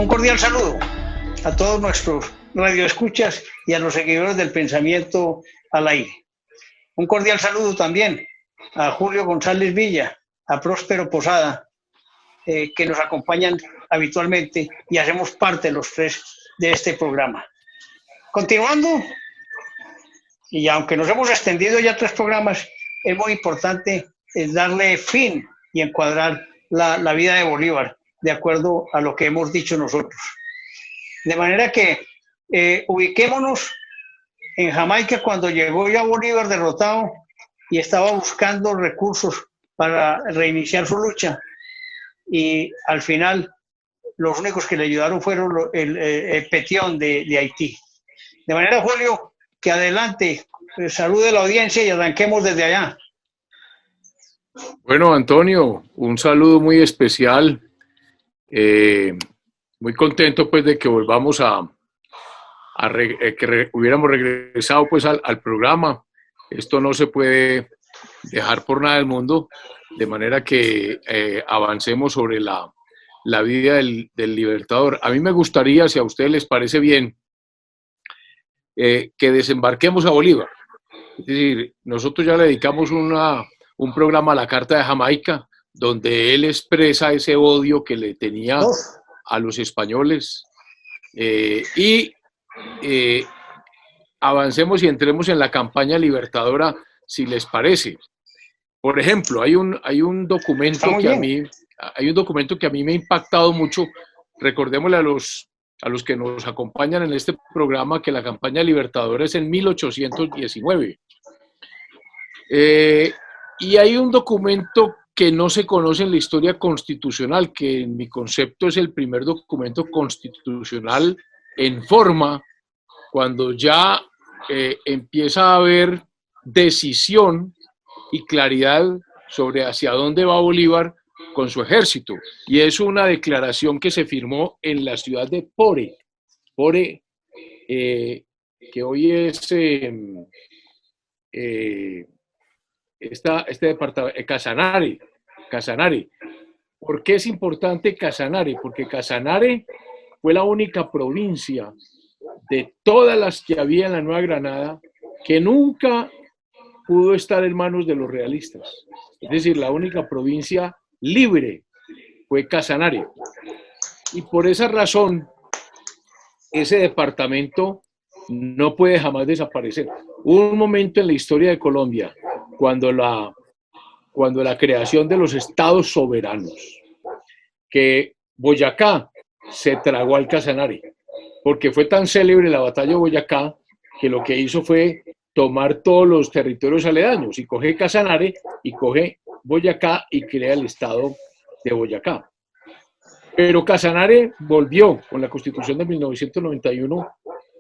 Un cordial saludo a todos nuestros radioescuchas y a los seguidores del Pensamiento al Aire. Un cordial saludo también a Julio González Villa, a Próspero Posada, que nos acompañan habitualmente y hacemos parte los tres de este programa. Continuando, y aunque nos hemos extendido ya 3 programas, es muy importante darle fin y encuadrar la vida de Bolívar de acuerdo a lo que hemos dicho nosotros. De manera que ubiquémonos en Jamaica cuando llegó ya Bolívar derrotado y estaba buscando recursos para reiniciar su lucha, y al final los únicos que le ayudaron fueron el Petión de Haití. De manera, Julio, que adelante, salude a la audiencia y arranquemos desde allá. Bueno, Antonio, un saludo muy especial, muy contento pues de que volvamos hubiéramos regresado pues al programa. Esto no se puede dejar por nada del mundo, de manera que avancemos sobre la vida del Libertador. A mí me gustaría, si a ustedes les parece bien, que desembarquemos a Bolívar. Es decir, nosotros ya le dedicamos un programa a la Carta de Jamaica, donde él expresa ese odio que le tenía a los españoles, y avancemos y entremos en la campaña libertadora, si les parece. Por ejemplo, hay un documento que a mí me ha impactado mucho. Recordémosle a los que nos acompañan en este programa que la campaña libertadora es en 1819. Y hay un documento que no se conoce en la historia constitucional, que en mi concepto es el primer documento constitucional en forma, cuando ya empieza a haber decisión y claridad sobre hacia dónde va Bolívar con su ejército. Y es una declaración que se firmó en la ciudad de Pore, que hoy es este departamento, Casanare. ¿Por qué es importante Casanare? Porque Casanare fue la única provincia de todas las que había en la Nueva Granada que nunca pudo estar en manos de los realistas. Es decir, la única provincia libre fue Casanare. Y por esa razón, ese departamento no puede jamás desaparecer. Hubo un momento en la historia de Colombia cuando la creación de los estados soberanos, que Boyacá se tragó al Casanare, porque fue tan célebre la batalla de Boyacá que lo que hizo fue tomar todos los territorios aledaños y coge Casanare y coge Boyacá y crea el estado de Boyacá. Pero Casanare volvió con la Constitución de 1991,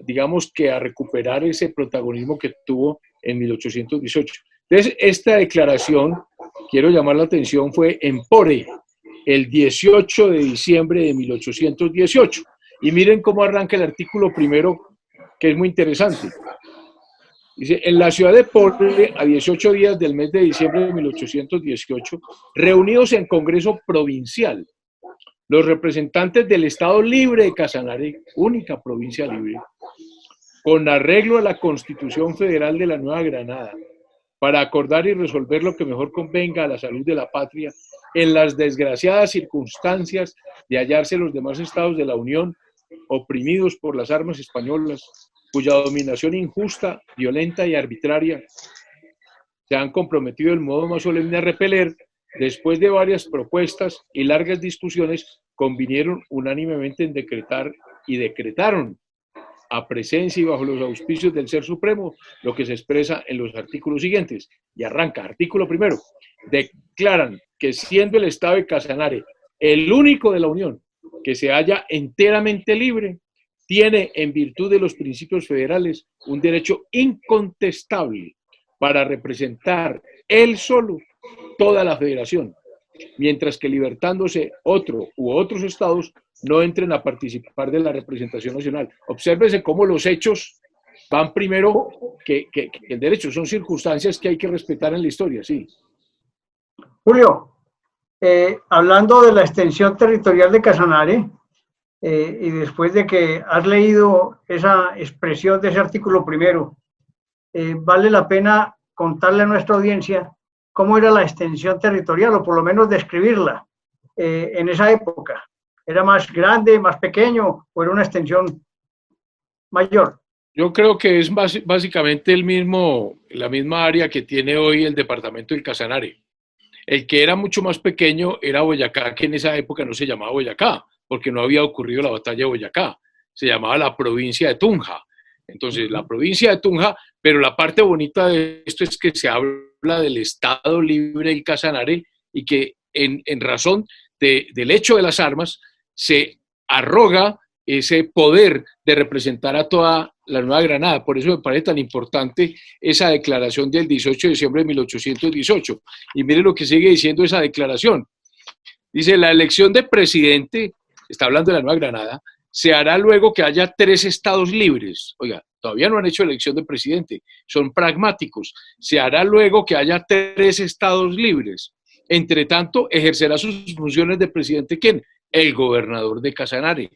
digamos que a recuperar ese protagonismo que tuvo en 1818. Entonces, esta declaración, quiero llamar la atención, fue en Pore, el 18 de diciembre de 1818. Y miren cómo arranca el artículo primero, que es muy interesante. Dice, en la ciudad de Pore, a 18 días del mes de diciembre de 1818, reunidos en Congreso Provincial, los representantes del Estado Libre de Casanare, única provincia libre, con arreglo a la Constitución Federal de la Nueva Granada, para acordar y resolver lo que mejor convenga a la salud de la patria en las desgraciadas circunstancias de hallarse los demás estados de la Unión oprimidos por las armas españolas, cuya dominación injusta, violenta y arbitraria se han comprometido el modo más solemne a repeler. Después de varias propuestas y largas discusiones, convinieron unánimemente en decretar y decretaron, a presencia y bajo los auspicios del Ser Supremo, lo que se expresa en los artículos siguientes. Y arranca, artículo primero, declaran que siendo el Estado de Casanare el único de la Unión que se halla enteramente libre, tiene, en virtud de los principios federales, un derecho incontestable para representar él solo toda la federación, mientras que libertándose otro u otros estados no entren a participar de la representación nacional. Obsérvese cómo los hechos van primero que el derecho. Son circunstancias que hay que respetar en la historia, sí. Julio, hablando de la extensión territorial de Casanare, y después de que has leído esa expresión de ese artículo primero, vale la pena contarle a nuestra audiencia cómo era la extensión territorial, o por lo menos describirla en esa época. ¿Era más grande, más pequeño, o era una extensión mayor? Yo creo que es básicamente la misma área que tiene hoy el departamento del Casanare. El que era mucho más pequeño era Boyacá, que en esa época no se llamaba Boyacá, porque no había ocurrido la batalla de Boyacá. Se llamaba la provincia de Tunja. Entonces, la provincia de Tunja, pero la parte bonita de esto es que se habla del Estado Libre del Casanare y que en razón del hecho de las armas se arroga ese poder de representar a toda la Nueva Granada. Por eso me parece tan importante esa declaración del 18 de diciembre de 1818. Y mire lo que sigue diciendo esa declaración. Dice, la elección de presidente, está hablando de la Nueva Granada, se hará luego que haya 3 estados libres. Oiga, todavía no han hecho elección de presidente, son pragmáticos. Se hará luego que haya 3 estados libres. Entre tanto, ejercerá sus funciones de presidente, ¿quién? El gobernador de Casanare.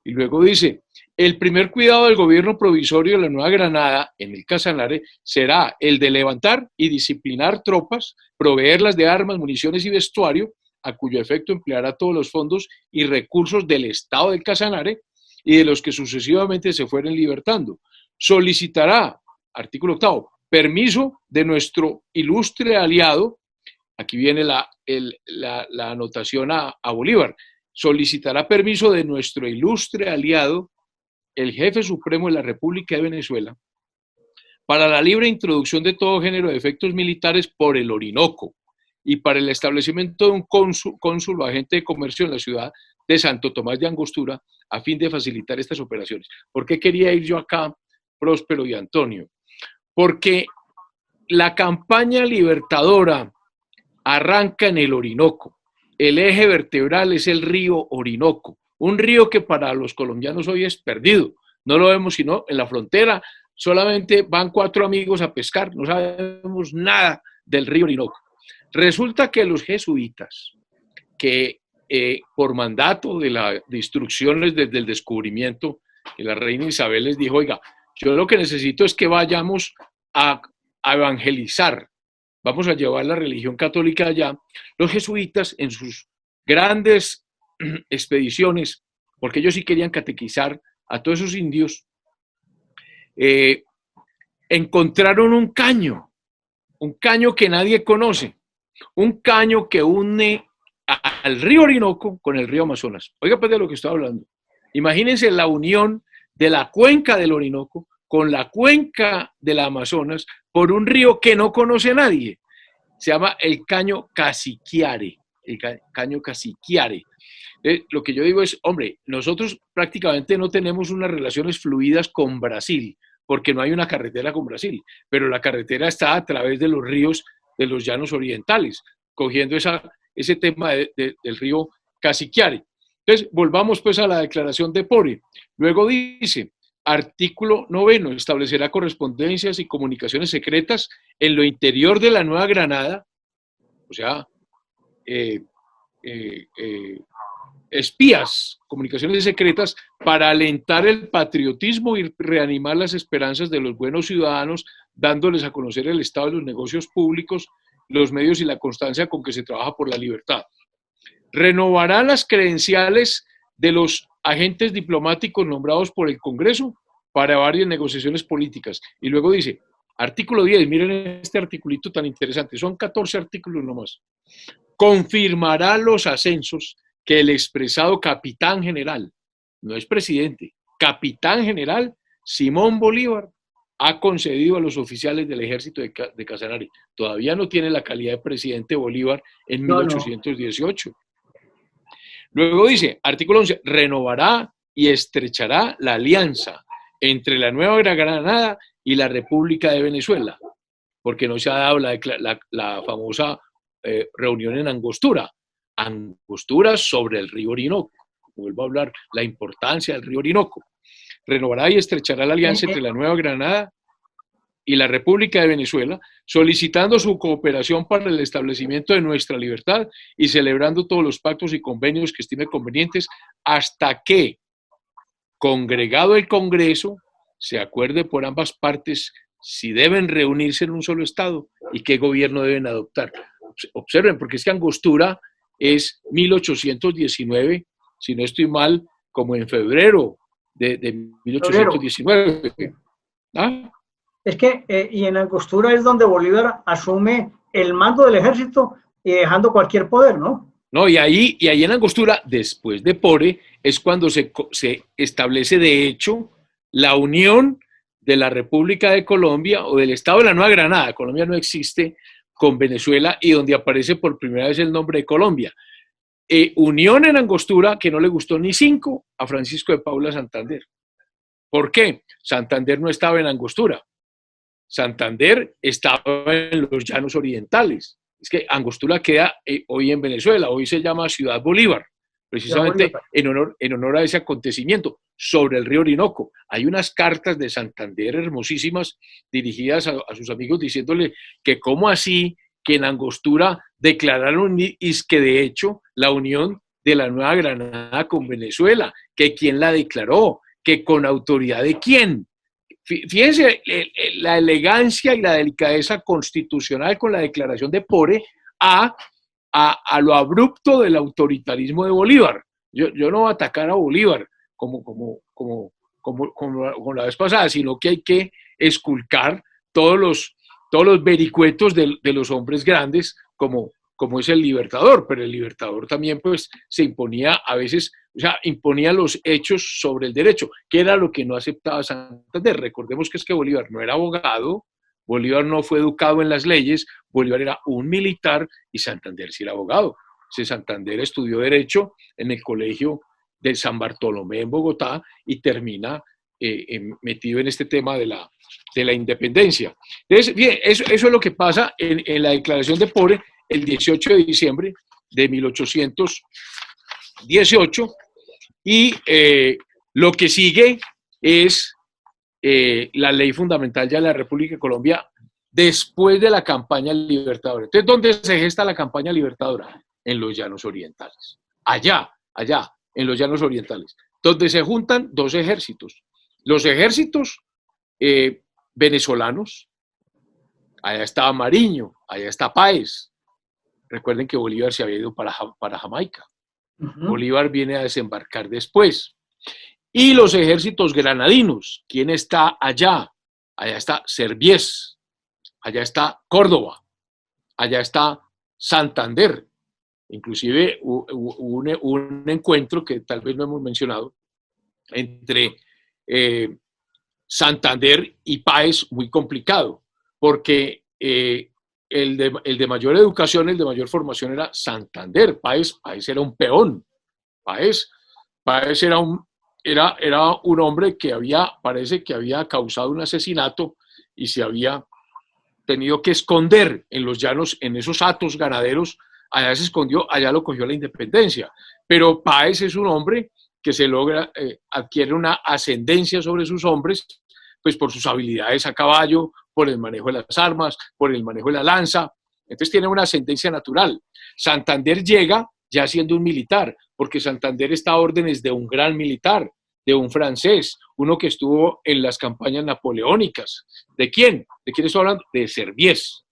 Y luego dice, el primer cuidado del gobierno provisorio de la Nueva Granada en el Casanare será el de levantar y disciplinar tropas, proveerlas de armas, municiones y vestuario, a cuyo efecto empleará todos los fondos y recursos del Estado del Casanare y de los que sucesivamente se fueren libertando. Solicitará, artículo 8, permiso de nuestro ilustre aliado, aquí viene la anotación a Bolívar, solicitará permiso de nuestro ilustre aliado, el jefe supremo de la República de Venezuela, para la libre introducción de todo género de efectos militares por el Orinoco y para el establecimiento de un cónsul o agente de comercio en la ciudad de Santo Tomás de Angostura a fin de facilitar estas operaciones. ¿Por qué quería ir yo acá, Próspero y Antonio? Porque la campaña libertadora arranca en el Orinoco. El eje vertebral es el río Orinoco, un río que para los colombianos hoy es perdido. No lo vemos sino en la frontera, solamente van 4 amigos a pescar, no sabemos nada del río Orinoco. Resulta que los jesuitas, que por mandato de las instrucciones desde el descubrimiento, que la reina Isabel les dijo, oiga, yo lo que necesito es que vayamos a evangelizar, vamos a llevar la religión católica allá. Los jesuitas en sus grandes expediciones, porque ellos sí querían catequizar a todos esos indios, encontraron un caño que nadie conoce, un caño que une al río Orinoco con el río Amazonas. Oiga, pues de lo que estoy hablando. Imagínense la unión de la cuenca del Orinoco con la cuenca del Amazonas por un río que no conoce nadie. Se llama el Caño Casiquiare. El Caño Casiquiare. Lo que yo digo es, hombre, nosotros prácticamente no tenemos unas relaciones fluidas con Brasil, porque no hay una carretera con Brasil, pero la carretera está a través de los ríos de los llanos orientales, cogiendo ese tema del río Casiquiare. Entonces, volvamos pues a la declaración de Pori. Luego dice, artículo 9, establecerá correspondencias y comunicaciones secretas en lo interior de la Nueva Granada, o sea, espías, comunicaciones secretas, para alentar el patriotismo y reanimar las esperanzas de los buenos ciudadanos, dándoles a conocer el estado de los negocios públicos, los medios y la constancia con que se trabaja por la libertad. Renovará las credenciales de los agentes diplomáticos nombrados por el Congreso para varias negociaciones políticas. Y luego dice, artículo 10, miren este articulito tan interesante, son 14 artículos nomás. Confirmará los ascensos que el expresado capitán general, no es presidente, capitán general Simón Bolívar ha concedido a los oficiales del ejército de Casanare. Todavía no tiene la calidad de presidente Bolívar en 1818. Luego dice, artículo 11, renovará y estrechará la alianza entre la Nueva Granada y la República de Venezuela, porque no se ha dado la famosa reunión en Angostura. Angostura sobre el río Orinoco. Vuelvo a hablar, la importancia del río Orinoco. Renovará y estrechará la alianza entre la Nueva Granada y la República de Venezuela, solicitando su cooperación para el establecimiento de nuestra libertad y celebrando todos los pactos y convenios que estime convenientes hasta que congregado el Congreso, se acuerde por ambas partes si deben reunirse en un solo estado y qué gobierno deben adoptar. Observen, porque es que Angostura es 1819, si no estoy mal, como en febrero de 1819. ¿Ah? Es que, y en Angostura es donde Bolívar asume el mando del ejército y dejando cualquier poder, ¿no? No, y ahí en Angostura, después de Pore, es cuando se establece de hecho la unión de la República de Colombia o del Estado de la Nueva Granada, Colombia no existe, con Venezuela, y donde aparece por primera vez el nombre de Colombia. Unión en Angostura que no le gustó ni 5 a Francisco de Paula Santander. ¿Por qué? Santander no estaba en Angostura. Santander estaba en los Llanos Orientales. Es que Angostura queda hoy en Venezuela, hoy se llama Ciudad Bolívar, precisamente en honor a ese acontecimiento sobre el río Orinoco. Hay unas cartas de Santander hermosísimas dirigidas a sus amigos diciéndole que cómo así que en Angostura declararon que de hecho la unión de la Nueva Granada con Venezuela, que quién la declaró, que con autoridad de quién. Fíjense la elegancia y la delicadeza constitucional con la declaración de Pore a lo abrupto del autoritarismo de Bolívar. Yo no voy a atacar a Bolívar como la vez pasada, sino que hay que esculcar todos los vericuetos de los hombres grandes como es el Libertador, pero el Libertador también pues se imponía a veces, o sea, imponía los hechos sobre el derecho, que era lo que no aceptaba Santander. Recordemos que es que Bolívar no era abogado, Bolívar no fue educado en las leyes, Bolívar era un militar y Santander sí era abogado. Santander estudió Derecho en el colegio de San Bartolomé en Bogotá y termina metido en este tema de la independencia. Entonces, bien, eso es lo que pasa en la declaración de Pore el 18 de diciembre de 1818 y lo que sigue es la ley fundamental ya de la República de Colombia después de la campaña libertadora. Entonces, ¿dónde se gesta la campaña libertadora? En los Llanos Orientales. Allá, en los Llanos Orientales, donde se juntan 2 ejércitos. Los ejércitos venezolanos, allá está Mariño, allá está Páez. Recuerden que Bolívar se había ido para Jamaica. Bolívar viene a desembarcar después. Y los ejércitos granadinos, ¿quién está allá? Allá está Serviés, allá está Córdoba, allá está Santander. Inclusive un encuentro que tal vez no hemos mencionado entre Santander y Páez muy complicado, porque el de mayor educación, el de mayor formación era Santander. Páez era un peón. Páez era un hombre que parece que había causado un asesinato y se había tenido que esconder en los llanos, en esos hatos ganaderos. Allá se escondió, allá lo cogió la independencia. Pero Páez es un hombre que adquiere una ascendencia sobre sus hombres, pues por sus habilidades a caballo, por el manejo de las armas, por el manejo de la lanza. Entonces tiene una ascendencia natural. Santander llega ya siendo un militar, porque Santander está a órdenes de un gran militar, de un francés, uno que estuvo en las campañas napoleónicas. ¿De quién? ¿De quién estoy hablando? De Serviés.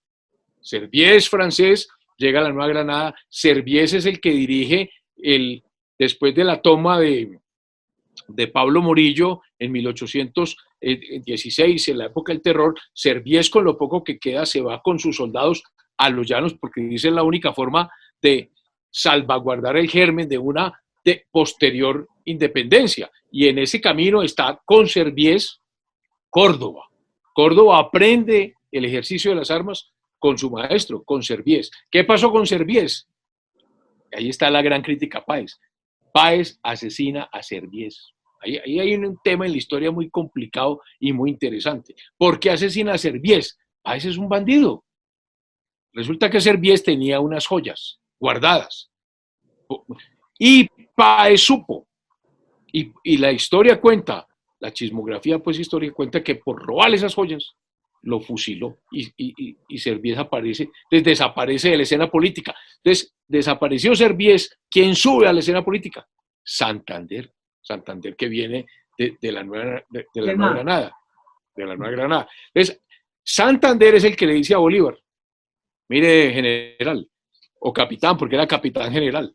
Serviés, francés, llega a la Nueva Granada. Serviés es el que dirige después de la toma de Pablo Morillo en 1816, en la época del terror. Serviés, con lo poco que queda, se va con sus soldados a los llanos, porque dice la única forma de salvaguardar el germen de una posterior independencia. Y en ese camino está con Serviés Córdoba. Córdoba aprende el ejercicio de las armas con su maestro, con Serviés. ¿Qué pasó con Serviés? Ahí está la gran crítica a Páez. Páez asesina a Serviés. Ahí hay un tema en la historia muy complicado y muy interesante. ¿Por qué asesina a Serviés? Páez es un bandido. Resulta que Serviés tenía unas joyas guardadas. Y Páez supo. Y la historia cuenta, la chismografía pues historia cuenta que por robar esas joyas lo fusiló y Serviés desaparece de la escena política. Entonces, desapareció Serviés. ¿Quién sube a la escena política? Santander, que viene de la Nueva Granada. De la Nueva Granada. Entonces, Santander es el que le dice a Bolívar, mire, general, o capitán, porque era capitán general,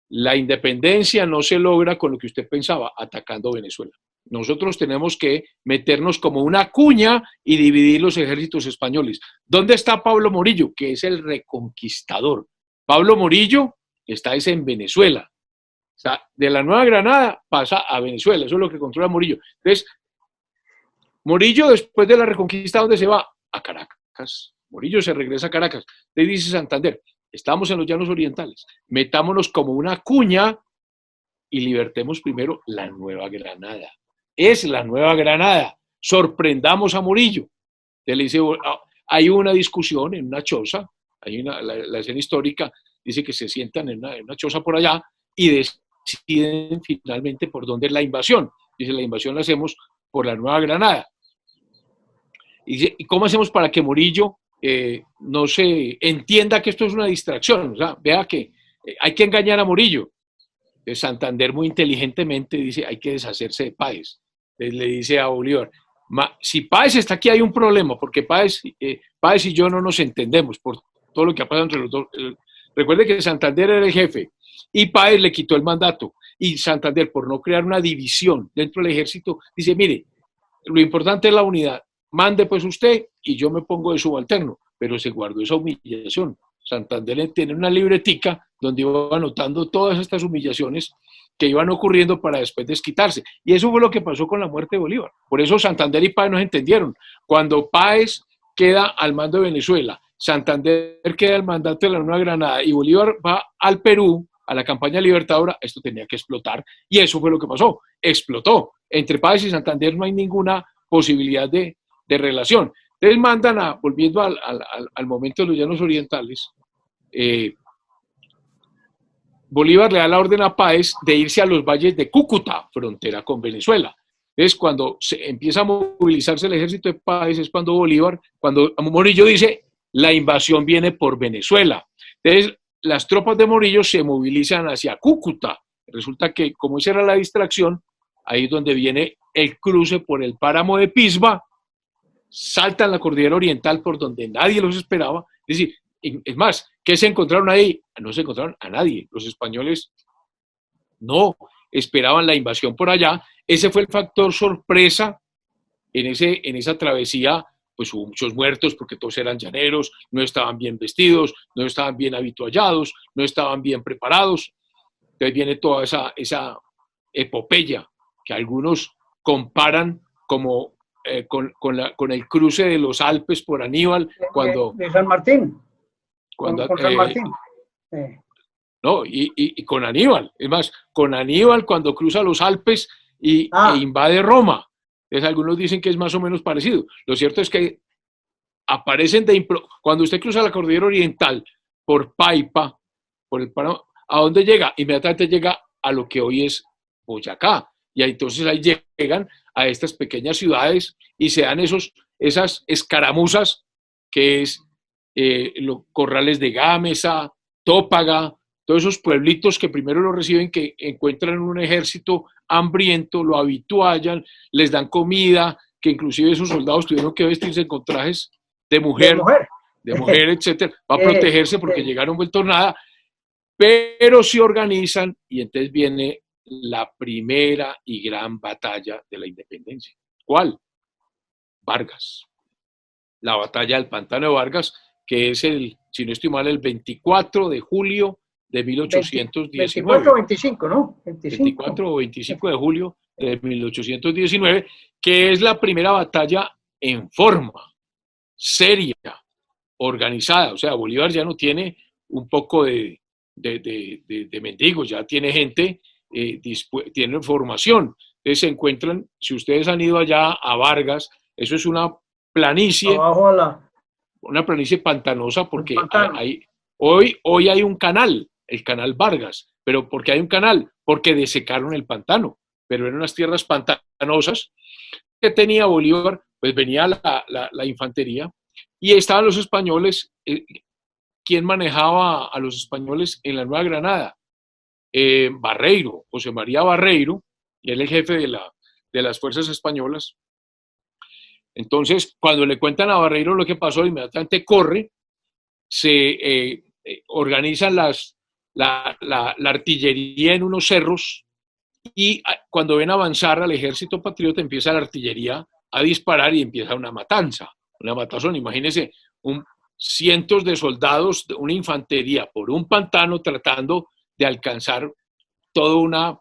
la independencia no se logra con lo que usted pensaba, atacando Venezuela. Nosotros tenemos que meternos como una cuña y dividir los ejércitos españoles. ¿Dónde está Pablo Morillo? Que es el reconquistador. Pablo Morillo está en Venezuela. O sea, de la Nueva Granada pasa a Venezuela. Eso es lo que controla Morillo. Entonces, Morillo, después de la reconquista, ¿dónde se va? A Caracas. Morillo se regresa a Caracas. Le dice Santander, estamos en los llanos orientales, metámonos como una cuña y libertemos primero la Nueva Granada. Es la Nueva Granada. Sorprendamos a Morillo. Le dice, hay una discusión en una choza, la escena histórica dice que se sientan en una choza por allá y deciden finalmente por dónde es la invasión. Dice, la invasión la hacemos por la Nueva Granada. ¿Y cómo hacemos para que Morillo no se entienda que esto es una distracción? O sea, vea que hay que engañar a Morillo. Santander muy inteligentemente dice, hay que deshacerse de Páez. Le dice a Bolívar, si Páez está aquí hay un problema, porque Páez y yo no nos entendemos por todo lo que ha pasado entre los dos. Recuerde que Santander era el jefe y Páez le quitó el mandato. Y Santander, por no crear una división dentro del ejército, dice, mire, lo importante es la unidad. Mande pues usted y yo me pongo de subalterno, pero se guardó esa humillación. Santander tiene una libretica donde iba anotando todas estas humillaciones que iban ocurriendo para después desquitarse. Y eso fue lo que pasó con la muerte de Bolívar. Por eso Santander y Páez no se entendieron. Cuando Páez queda al mando de Venezuela, Santander queda al mandato de la Nueva Granada y Bolívar va al Perú, a la campaña libertadora, esto tenía que explotar. Y eso fue lo que pasó. Explotó. Entre Páez y Santander no hay ninguna posibilidad de relación. Entonces mandan volviendo al momento de los llanos orientales, Bolívar le da la orden a Páez de irse a los valles de Cúcuta, frontera con Venezuela. Entonces, cuando se empieza a movilizarse el ejército de Páez, es cuando Morillo dice, la invasión viene por Venezuela. Entonces, las tropas de Morillo se movilizan hacia Cúcuta. Resulta que, como esa era la distracción, ahí es donde viene el cruce por el páramo de Pisba, saltan la cordillera oriental por donde nadie los esperaba. Es decir, es más, ¿qué se encontraron ahí? No se encontraron a nadie. Los españoles no esperaban la invasión por allá. Ese fue el factor sorpresa en esa travesía. Pues hubo muchos muertos porque todos eran llaneros, no estaban bien vestidos, no estaban bien habituallados, no estaban bien preparados. Entonces viene toda esa epopeya que algunos comparan como con el cruce de los Alpes por Aníbal cuando de San Martín cuando con San Martín no y con Aníbal, es más, con Aníbal cuando cruza los Alpes e invade Roma. Entonces, algunos dicen que es más o menos parecido. Lo cierto es que aparecen cuando usted cruza la cordillera oriental por Paipa, por el páramo, ¿a dónde llega? Inmediatamente llega a lo que hoy es Boyacá. Y entonces ahí llegan a estas pequeñas ciudades y se dan esas escaramuzas que es los Corrales de Gámeza, Tópaga, todos esos pueblitos que primero lo reciben, que encuentran un ejército hambriento, lo habituallan, les dan comida, que inclusive esos soldados tuvieron que vestirse con trajes de mujer, etcétera, para protegerse porque llegaron vueltos nada, pero se organizan y entonces viene la primera y gran batalla de la independencia. ¿Cuál? Vargas. La batalla del Pantano de Vargas, que es si no estoy mal, el 24 de julio de 1819. 24 o 25, ¿no? 24 o 25 de julio de 1819, que es la primera batalla en forma, seria, organizada. O sea, Bolívar ya no tiene un poco de mendigos, ya tiene gente, tiene formación. Entonces se encuentran, si ustedes han ido allá a Vargas, eso es una planicie, una planicie pantanosa, porque hoy hay un canal, el canal Vargas. ¿Pero por qué hay un canal? Porque desecaron el pantano, pero eran unas tierras pantanosas que tenía Bolívar. Pues venía la infantería y estaban los españoles. ¿Quién manejaba a los españoles en la Nueva Granada? Barreiro, José María Barreiro, y él el jefe de de las fuerzas españolas. Entonces, cuando le cuentan a Barreiro lo que pasó, inmediatamente corre, se organizan la artillería en unos cerros y cuando ven avanzar al ejército patriota empieza la artillería a disparar y empieza una matanza, una matazón. Imagínense, cientos de soldados, una infantería por un pantano tratando de alcanzar toda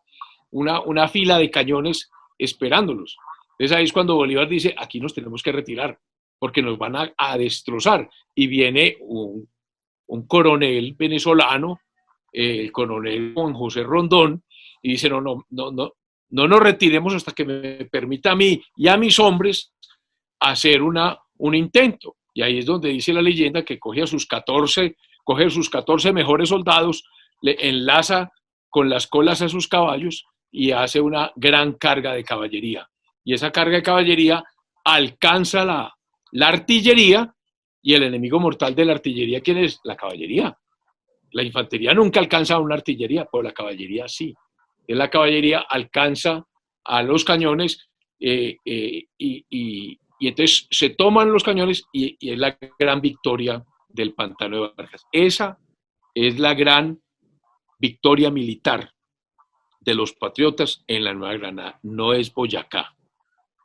una fila de cañones esperándolos. Entonces ahí es cuando Bolívar dice, aquí nos tenemos que retirar porque nos van a destrozar. Y viene un coronel venezolano, el coronel Juan José Rondón, y dice, no nos retiremos hasta que me permita a mí y a mis hombres hacer un intento. Y ahí es donde dice la leyenda que coge sus 14 mejores soldados, le enlaza con las colas a sus caballos y hace una gran carga de caballería. Y esa carga de caballería alcanza la artillería, y el enemigo mortal de la artillería, ¿quién es? La caballería. La infantería nunca alcanza a una artillería, pero la caballería sí. La caballería alcanza a los cañones y entonces se toman los cañones y es la gran victoria del Pantano de Vargas. Esa es la gran victoria militar de los patriotas en la Nueva Granada. No es Boyacá.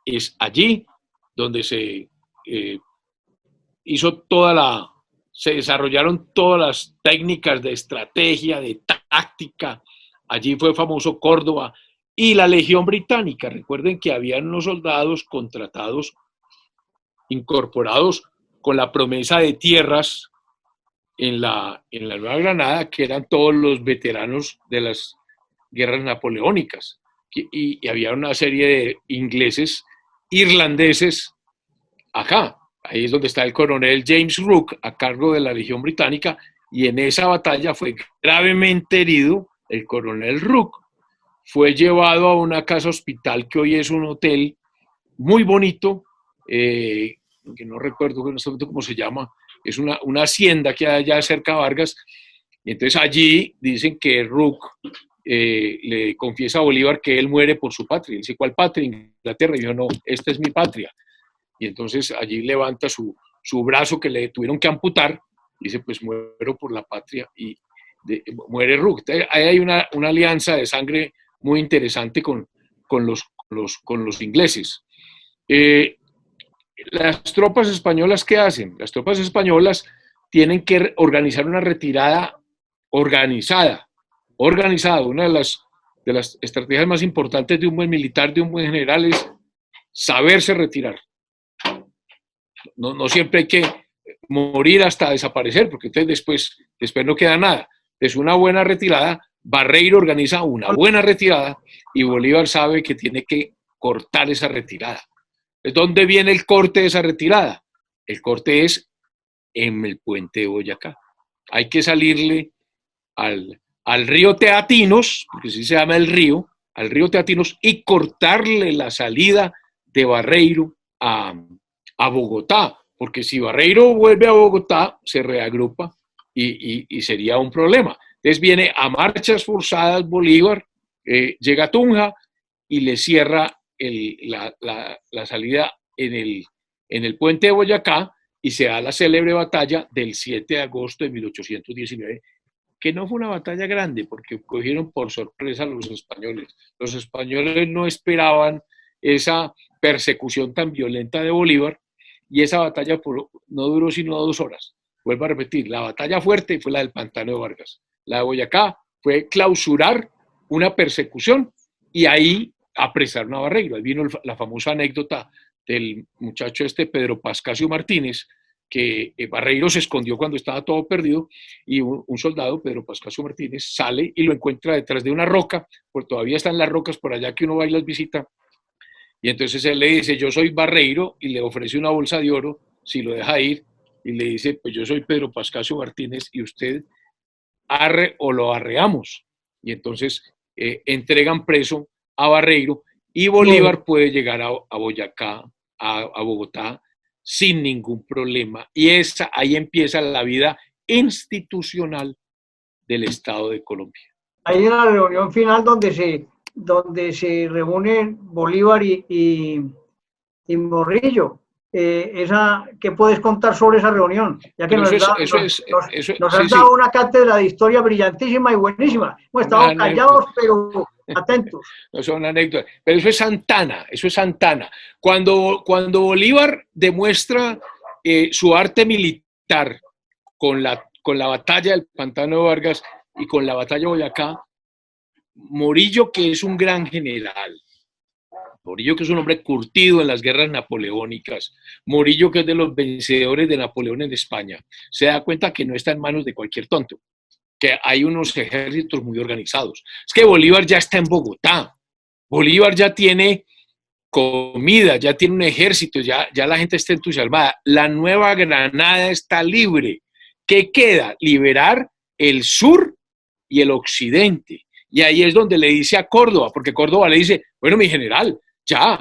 Es allí donde se se desarrollaron todas las técnicas de estrategia, de táctica. Allí fue famoso Córdoba y la Legión Británica. Recuerden que habían unos soldados contratados, incorporados con la promesa de tierras en la Nueva Granada, que eran todos los veteranos de las guerras napoleónicas. Y había una serie de ingleses, irlandeses, acá. Ahí es donde está el coronel James Rooke a cargo de la Legión Británica, y en esa batalla fue gravemente herido el coronel Rooke. Fue llevado a una casa hospital que hoy es un hotel muy bonito, que no recuerdo cómo se llama, es una hacienda que hay allá cerca de Vargas, y entonces allí dicen que Rooke le confiesa a Bolívar que él muere por su patria. Él dice, ¿cuál patria? Inglaterra. Y dijo, no, esta es mi patria. Y entonces allí levanta su brazo que le tuvieron que amputar, y dice, pues muero por la patria, y muere Rooke. Ahí hay una alianza de sangre muy interesante con los ingleses. Las tropas españolas, ¿qué hacen? Las tropas españolas tienen que organizar una retirada organizada. Una de las estrategias más importantes de un buen militar, de un buen general, es saberse retirar. No siempre hay que morir hasta desaparecer, porque entonces después no queda nada. Es una buena retirada. Barreiro organiza una buena retirada y Bolívar sabe que tiene que cortar esa retirada. ¿De dónde viene el corte de esa retirada? El corte es en el puente de Boyacá. Hay que salirle al río Teatinos, porque así se llama el río, al río Teatinos, y cortarle la salida de Barreiro a Bogotá, porque si Barreiro vuelve a Bogotá, se reagrupa y sería un problema. Entonces viene a marchas forzadas Bolívar, llega a Tunja y le cierra la salida en el puente de Boyacá, y se da la célebre batalla del 7 de agosto de 1819, que no fue una batalla grande porque cogieron por sorpresa a los españoles. Los españoles no esperaban esa persecución tan violenta de Bolívar, y esa batalla no duró sino 2 horas. Vuelvo a repetir, la batalla fuerte fue la del Pantano de Vargas. La de Boyacá fue clausurar una persecución y ahí apresaron a Barreiro. Ahí vino la famosa anécdota del muchacho Pedro Pascasio Martínez, que Barreiro se escondió cuando estaba todo perdido, y un soldado, Pedro Pascasio Martínez, sale y lo encuentra detrás de una roca, porque todavía están las rocas por allá que uno va y las visita, y entonces él le dice, yo soy Barreiro, y le ofrece una bolsa de oro si lo deja ir, y le dice, pues yo soy Pedro Pascasio Martínez, y usted arre o lo arreamos. Y entonces entregan preso a Barreiro, y Bolívar puede llegar a Boyacá, a Bogotá, sin ningún problema. Y ahí empieza la vida institucional del Estado de Colombia. Hay una reunión final donde se donde se reúnen Bolívar y Morillo. ¿Qué puedes contar sobre esa reunión? Ya que nos has sí. dado una cátedra de historia brillantísima y buenísima. Hemos estado callados, pero atentos. No son anécdotas. Pero eso es Santana. Cuando Bolívar demuestra su arte militar con la batalla del Pantano de Vargas y con la batalla de Boyacá, Morillo, que es un gran general, Morillo, que es un hombre curtido en las guerras napoleónicas, Morillo, que es de los vencedores de Napoleón en España, se da cuenta que no está en manos de cualquier tonto, que hay unos ejércitos muy organizados. Es que Bolívar ya está en Bogotá, Bolívar ya tiene comida, ya tiene un ejército, ya la gente está entusiasmada, la Nueva Granada está libre. ¿Qué queda? Liberar el sur y el occidente. Y ahí es donde le dice a Córdoba, porque Córdoba le dice, bueno, mi general, ya,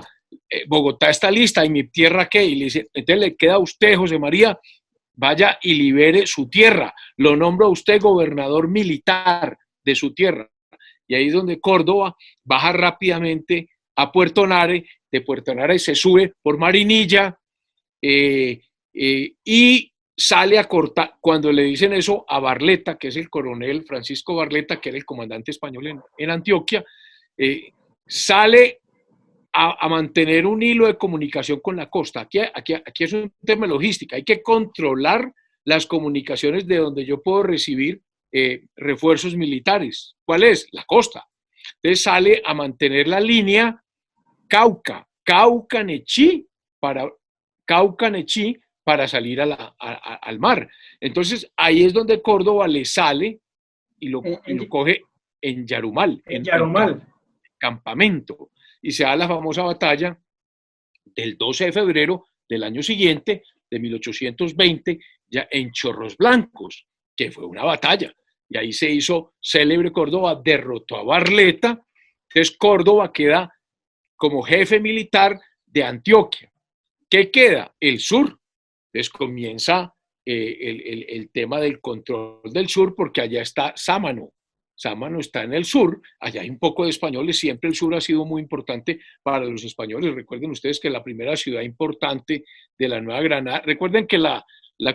Bogotá está lista, ¿y mi tierra qué? Y le dice, entonces le queda a usted, José María, vaya y libere su tierra. Lo nombra usted gobernador militar de su tierra. Y ahí es donde Córdoba baja rápidamente a Puerto Nare, de Puerto Nare se sube por Marinilla y sale a cortar, cuando le dicen eso a Barletta, que es el coronel Francisco Barletta, que era el comandante español en Antioquia, sale a mantener un hilo de comunicación con la costa. Aquí es un tema de logística, hay que controlar las comunicaciones de donde yo puedo recibir refuerzos militares. ¿Cuál es? La costa. Entonces sale a mantener la línea Cauca-Nechí para salir al mar. Entonces ahí es donde Córdoba le sale y lo coge en Yarumal, en campamento. Y se da la famosa batalla del 12 de febrero del año siguiente, de 1820, ya en Chorros Blancos, que fue una batalla. Y ahí se hizo célebre Córdoba, derrotó a Barletta, entonces Córdoba queda como jefe militar de Antioquia. ¿Qué queda? El sur. Entonces comienza el tema del control del sur, porque allá está Sámano. Sámano está en el sur, allá hay un poco de españoles, siempre el sur ha sido muy importante para los españoles. Recuerden ustedes que la primera ciudad importante de la Nueva Granada, recuerden que la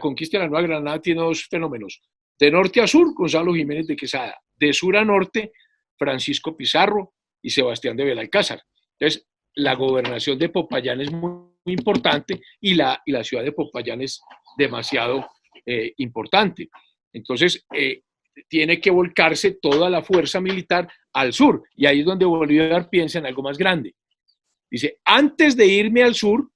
conquista de la Nueva Granada tiene dos fenómenos: de norte a sur, Gonzalo Jiménez de Quesada; de sur a norte, Francisco Pizarro y Sebastián de Belalcázar. Entonces, la gobernación de Popayán es muy, muy importante y la ciudad de Popayán es demasiado importante. Entonces, tiene que volcarse toda la fuerza militar al sur, y ahí es donde Bolívar piensa en algo más grande. Dice, antes de irme al sur,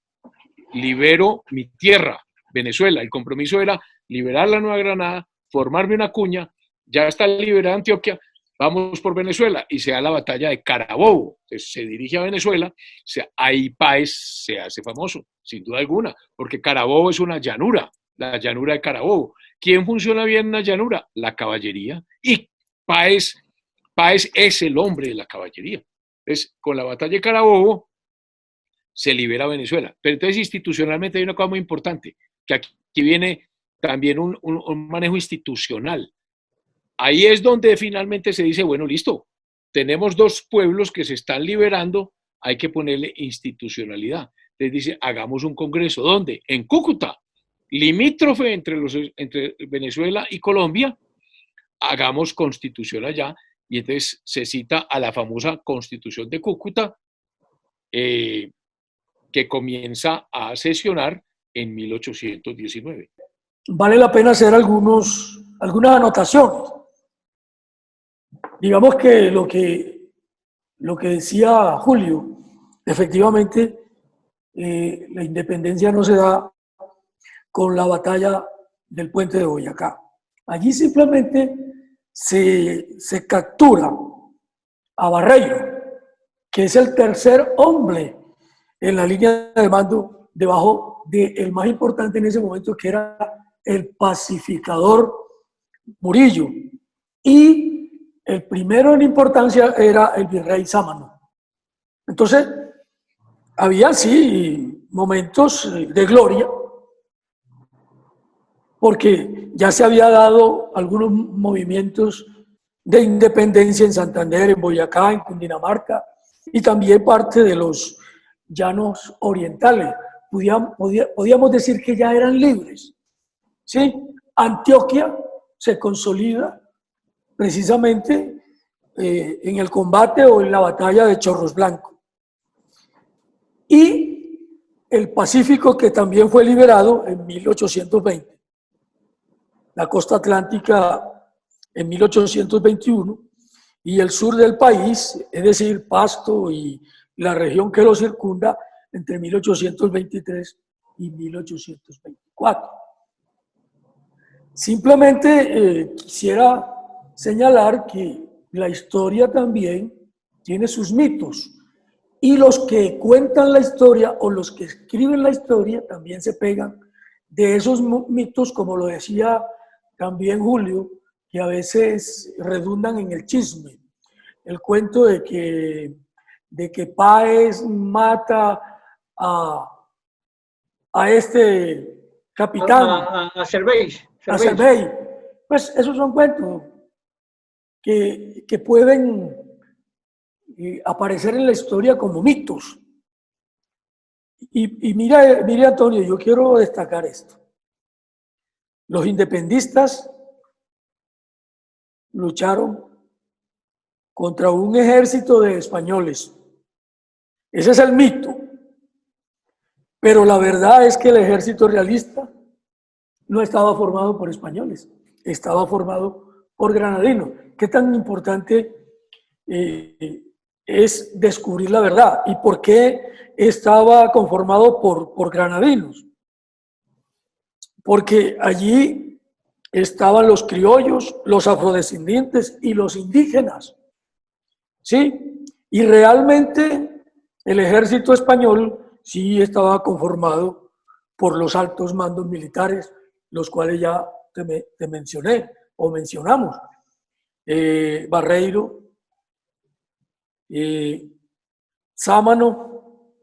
libero mi tierra, Venezuela. El compromiso era liberar la Nueva Granada, formarme una cuña, ya está liberada Antioquia, vamos por Venezuela, y se da la batalla de Carabobo. Entonces, se dirige a Venezuela, ahí Páez se hace famoso, sin duda alguna, porque Carabobo es una llanura, la llanura de Carabobo. ¿Quién funciona bien en la llanura? La caballería. Y Páez es el hombre de la caballería. Entonces, con la batalla de Carabobo se libera Venezuela. Pero entonces, institucionalmente hay una cosa muy importante, que aquí viene también un manejo institucional. Ahí es donde finalmente se dice, bueno, listo, tenemos dos pueblos que se están liberando, hay que ponerle institucionalidad. Les dice, hagamos un congreso. ¿Dónde? En Cúcuta, limítrofe entre Venezuela y Colombia. Hagamos constitución allá, y entonces se cita a la famosa Constitución de Cúcuta, que comienza a sesionar en 1819. Vale la pena hacer algunas anotaciones. Digamos que lo que decía Julio, efectivamente, la independencia no se da con la batalla del puente de Boyacá. Allí simplemente se captura a Barreiro, que es el tercer hombre en la línea de mando, debajo del más importante en ese momento, que era el pacificador Murillo. Y el primero en importancia era el virrey Sámano. Entonces, había sí momentos de gloria, porque ya se había dado algunos movimientos de independencia en Santander, en Boyacá, en Cundinamarca y también parte de los llanos orientales. Podíamos decir que ya eran libres. ¿Sí? Antioquia se consolida precisamente en el combate o en la batalla de Chorros Blancos. Y el Pacífico, que también fue liberado en 1820. La costa atlántica en 1821 y el sur del país, es decir, Pasto y la región que lo circunda, entre 1823 y 1824. Simplemente quisiera señalar que la historia también tiene sus mitos y los que cuentan la historia o los que escriben la historia también se pegan de esos mitos, como lo decía también Julio, que a veces redundan en el chisme. El cuento de que Páez mata a este capitán. A Cervéis. A Cervéis. Pues esos son cuentos que pueden aparecer en la historia como mitos. Y mire, Antonio, yo quiero destacar esto. Los independistas lucharon contra un ejército de españoles. Ese es el mito. Pero la verdad es que el ejército realista no estaba formado por españoles, estaba formado por granadinos. ¿Qué tan importante es descubrir la verdad? ¿Y por qué estaba conformado por granadinos? Porque allí estaban los criollos, los afrodescendientes y los indígenas. ¿Sí? Y realmente el ejército español sí estaba conformado por los altos mandos militares, los cuales ya te mencioné o mencionamos. Barreiro, Sámano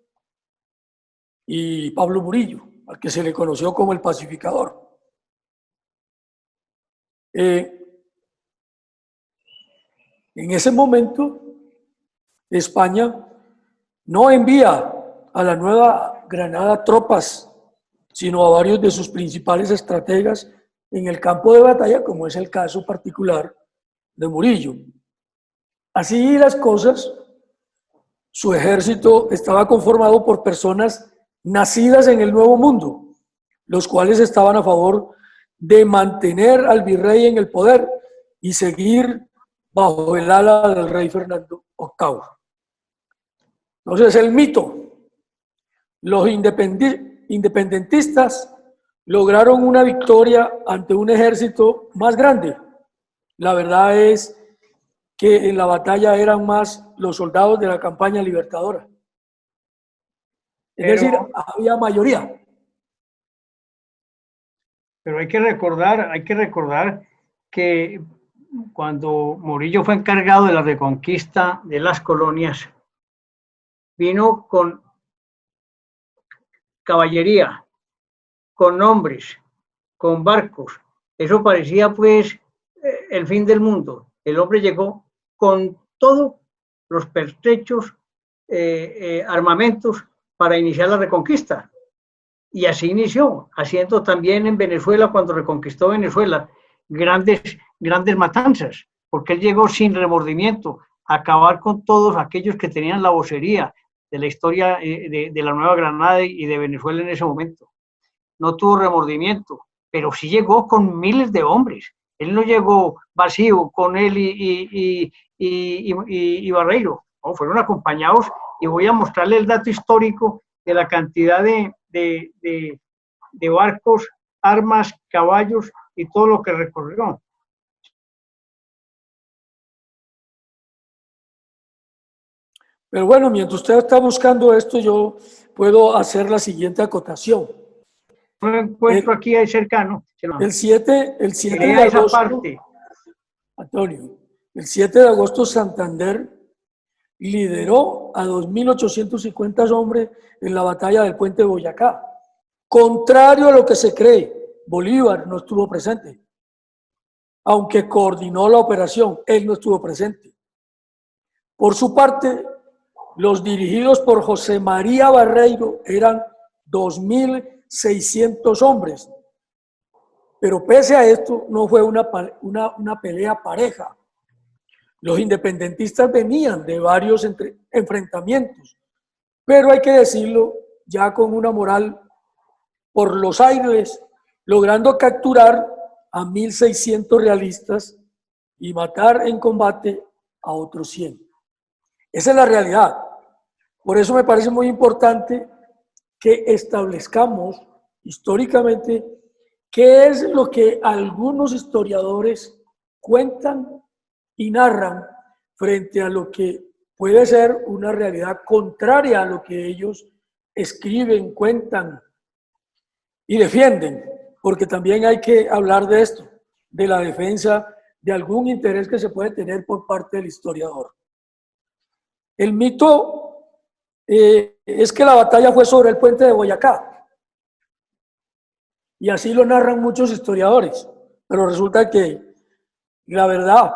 y Pablo Murillo, al que se le conoció como el pacificador. En ese momento, España no envía a la Nueva Granada tropas, sino a varios de sus principales estrategas en el campo de batalla, como es el caso particular de Murillo. Así las cosas, su ejército estaba conformado por personas nacidas en el Nuevo Mundo, los cuales estaban a favor de mantener al virrey en el poder y seguir bajo el ala del rey Fernando VIII. Entonces, el mito: los independentistas lograron una victoria ante un ejército más grande. La verdad es que en la batalla eran más los soldados de la campaña libertadora. Es decir, había mayoría. Pero hay que recordar que cuando Murillo fue encargado de la reconquista de las colonias, vino con caballería, con hombres, con barcos. Eso parecía pues el fin del mundo. El hombre llegó con todos los pertrechos, armamentos para iniciar la reconquista. Y así inició, haciendo también en Venezuela, cuando reconquistó Venezuela, grandes matanzas, porque él llegó sin remordimiento a acabar con todos aquellos que tenían la vocería de la historia de la Nueva Granada y de Venezuela en ese momento. No tuvo remordimiento, pero sí llegó con miles de hombres. Él no llegó vacío con él y Barreiro, no, fueron acompañados, y voy a mostrarle el dato histórico de la cantidad de barcos, armas, caballos y todo lo que recorrió. Pero bueno, mientras usted está buscando esto, yo puedo hacer la siguiente acotación. No lo encuentro aquí ahí cercano. El 7 de agosto, Antonio, el 7 de agosto Santander lideró a 2.850 hombres en la batalla del puente de Boyacá. Contrario a lo que se cree, Bolívar no estuvo presente. aunque coordinó la operación, él no estuvo presente. Por su parte, los dirigidos por José María Barreiro eran 2.600 hombres. Pero pese a esto, no fue una pelea pareja. Los independentistas venían de varios enfrentamientos, pero hay que decirlo, ya con una moral por los aires, logrando capturar a 1.600 realistas y matar en combate a otros 100. Esa es la realidad. Por eso me parece muy importante que establezcamos históricamente qué es lo que algunos historiadores cuentan y narran frente a lo que puede ser una realidad contraria a lo que ellos escriben, cuentan y defienden, porque también hay que hablar de esto, de la defensa de algún interés que se puede tener por parte del historiador. El mito es que la batalla fue sobre el puente de Boyacá, y así lo narran muchos historiadores, pero resulta que la verdad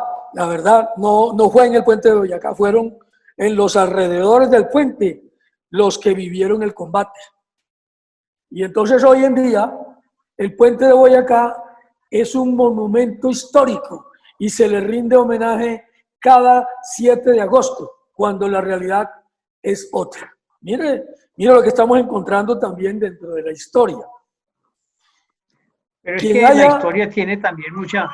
no fue en el puente de Boyacá, fueron en los alrededores del puente los que vivieron el combate. Y entonces hoy en día el puente de Boyacá es un monumento histórico y se le rinde homenaje cada 7 de agosto, cuando la realidad es otra. Mire lo que estamos encontrando también dentro de la historia. Pero es que la historia tiene también mucha,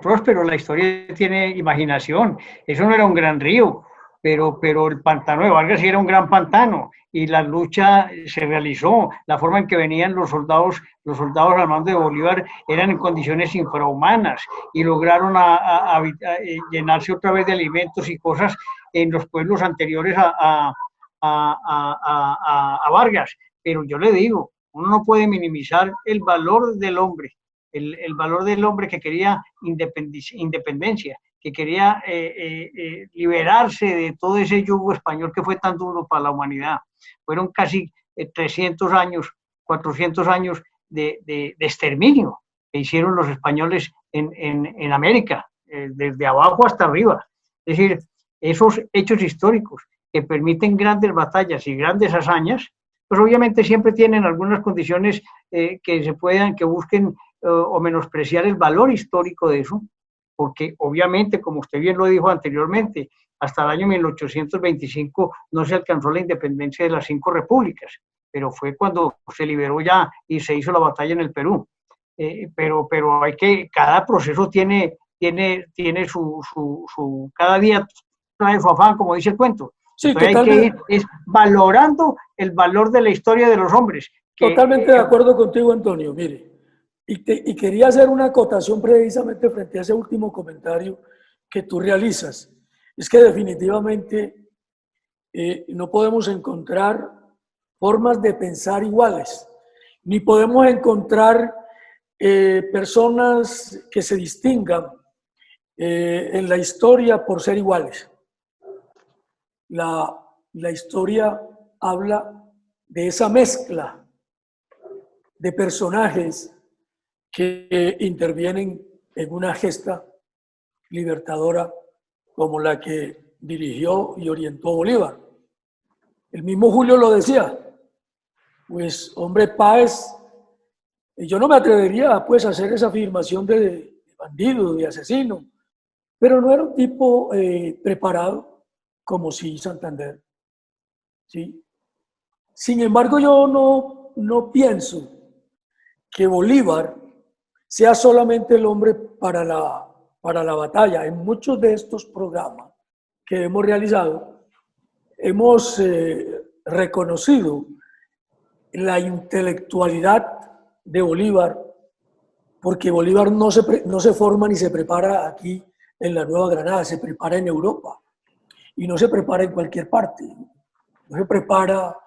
Próspero, la historia tiene imaginación. Eso no era un gran río, pero el pantano de Vargas sí era un gran pantano, y la lucha se realizó. La forma en que venían los soldados al mando de Bolívar eran en condiciones infrahumanas, y lograron llenarse otra vez de alimentos y cosas en los pueblos anteriores a Vargas. Pero yo le digo, uno no puede minimizar el valor del hombre, el valor del hombre que quería independencia, que quería liberarse de todo ese yugo español que fue tan duro para la humanidad. Fueron casi 300 años, 400 años de exterminio que hicieron los españoles en América, desde abajo hasta arriba. Es decir, esos hechos históricos que permiten grandes batallas y grandes hazañas, pues obviamente siempre tienen algunas condiciones que busquen o menospreciar el valor histórico de eso, porque obviamente, como usted bien lo dijo anteriormente, hasta el año 1825 no se alcanzó la independencia de las 5 repúblicas, pero fue cuando se liberó ya y se hizo la batalla en el Perú. Pero cada proceso tiene su cada día trae su afán, como dice el cuento. Sí, hay que ir valorando el valor de la historia de los hombres. Totalmente de acuerdo contigo, Antonio. Mire, y quería hacer una acotación precisamente frente a ese último comentario que tú realizas. Es que definitivamente no podemos encontrar formas de pensar iguales, ni podemos encontrar personas que se distingan en la historia por ser iguales. La historia habla de esa mezcla de personajes que intervienen en una gesta libertadora como la que dirigió y orientó Bolívar. El mismo Julio lo decía, pues hombre Páez, yo no me atrevería pues a hacer esa afirmación de bandido, de asesino, pero no era un tipo preparado como sí Santander. ¿Sí? Sin embargo, yo no pienso que Bolívar sea solamente el hombre para la batalla. En muchos de estos programas que hemos realizado, hemos reconocido la intelectualidad de Bolívar, porque Bolívar no se forma ni se prepara aquí en la Nueva Granada, se prepara en Europa. Y no se prepara en cualquier parte, no se prepara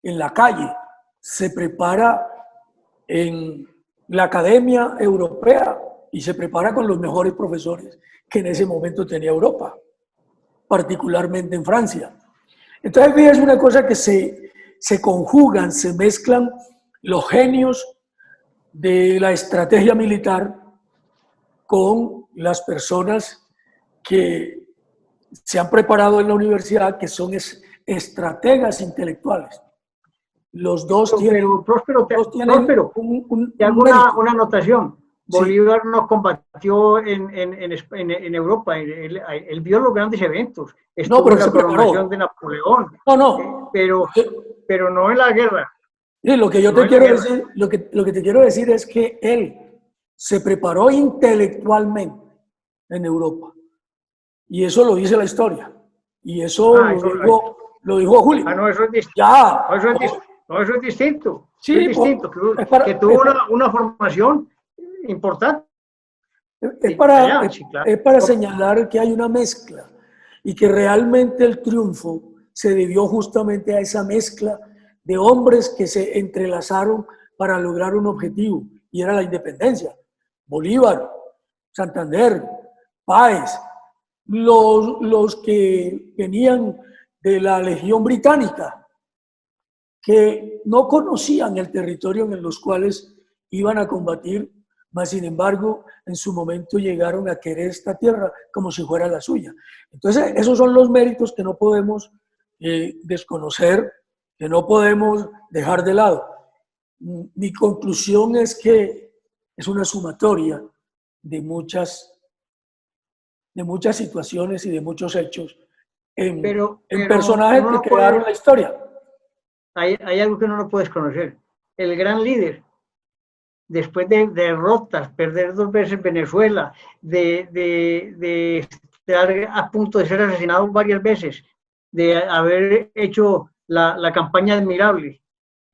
en la calle, se prepara en la Academia Europea y se prepara con los mejores profesores que en ese momento tenía Europa, particularmente en Francia. Entonces, fíjense una cosa que se conjugan, se mezclan los genios de la estrategia militar con las personas que se han preparado en la universidad, que son estrategas intelectuales. Los dos tienen, Próspero, te hago una anotación. Bolívar no combatió en Europa, él vio los grandes eventos, estuvo en la coronación de Napoleón, pero no en la guerra. Sí, lo que yo te quiero decir, lo que te quiero decir es que él se preparó intelectualmente en Europa, y eso lo dice la historia, y eso lo dijo Julio. No, eso es distinto. Eso es distinto. Sí, es distinto, que tuvo una formación importante. Es para señalar que hay una mezcla y que realmente el triunfo se debió justamente a esa mezcla de hombres que se entrelazaron para lograr un objetivo, y era la independencia. Bolívar, Santander, Páez, los que venían de la Legión Británica, que no conocían el territorio en los cuales iban a combatir, mas sin embargo en su momento llegaron a querer esta tierra como si fuera la suya. Entonces esos son los méritos que no podemos desconocer, que no podemos dejar de lado. Mi conclusión es que es una sumatoria de muchas situaciones y de muchos hechos en personajes que crearon la historia. Hay algo que no lo puedes conocer. El gran líder, después de derrotas, perder 2 veces Venezuela, de estar a punto de ser asesinado varias veces, de haber hecho la campaña admirable,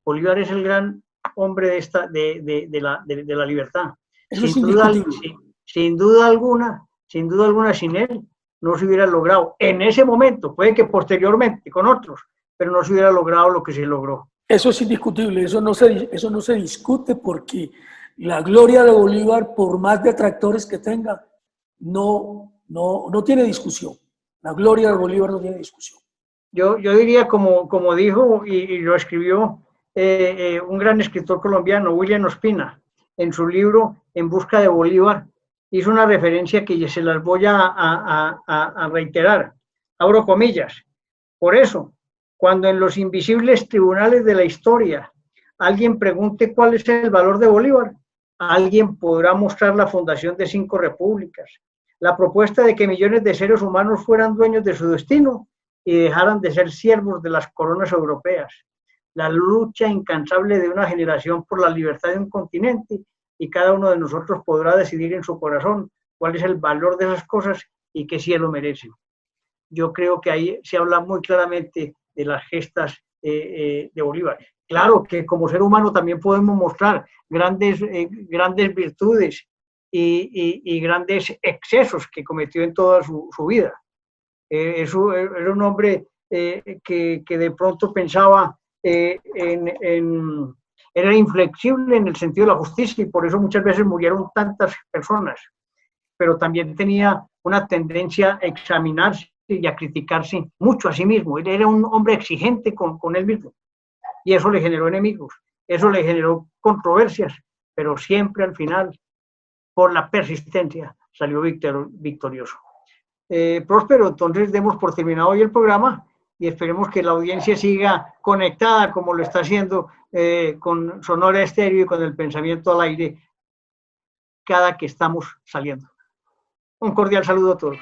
Bolívar es el gran hombre de la libertad. Sin duda alguna, sin él no se hubiera logrado en ese momento, puede que posteriormente con otros, pero no se hubiera logrado lo que se logró. Eso es indiscutible, eso no se discute, porque la gloria de Bolívar, por más detractores que tenga, no tiene discusión. La gloria de Bolívar no tiene discusión. Yo diría, como dijo y lo escribió un gran escritor colombiano, William Ospina, en su libro En busca de Bolívar, hizo una referencia que se las voy a reiterar. Abro comillas. Por eso, cuando en los invisibles tribunales de la historia alguien pregunte cuál es el valor de Bolívar, alguien podrá mostrar la fundación de 5 repúblicas, la propuesta de que millones de seres humanos fueran dueños de su destino y dejaran de ser siervos de las coronas europeas, la lucha incansable de una generación por la libertad de un continente, y cada uno de nosotros podrá decidir en su corazón cuál es el valor de esas cosas y qué cielo merece. Yo creo que ahí se habla muy claramente de las gestas de Bolívar. Claro que como ser humano también podemos mostrar grandes virtudes y grandes excesos que cometió en toda su vida. Era un hombre que de pronto pensaba era inflexible en el sentido de la justicia, y por eso muchas veces murieron tantas personas, pero también tenía una tendencia a examinarse y a criticarse mucho a sí mismo. Él era un hombre exigente con él mismo, y eso le generó enemigos, eso le generó controversias, pero siempre al final, por la persistencia, salió victorioso. Próspero, entonces demos por terminado hoy el programa y esperemos que la audiencia siga conectada como lo está haciendo con Sonora Estéreo y con el pensamiento al aire cada que estamos saliendo. Un cordial saludo a todos.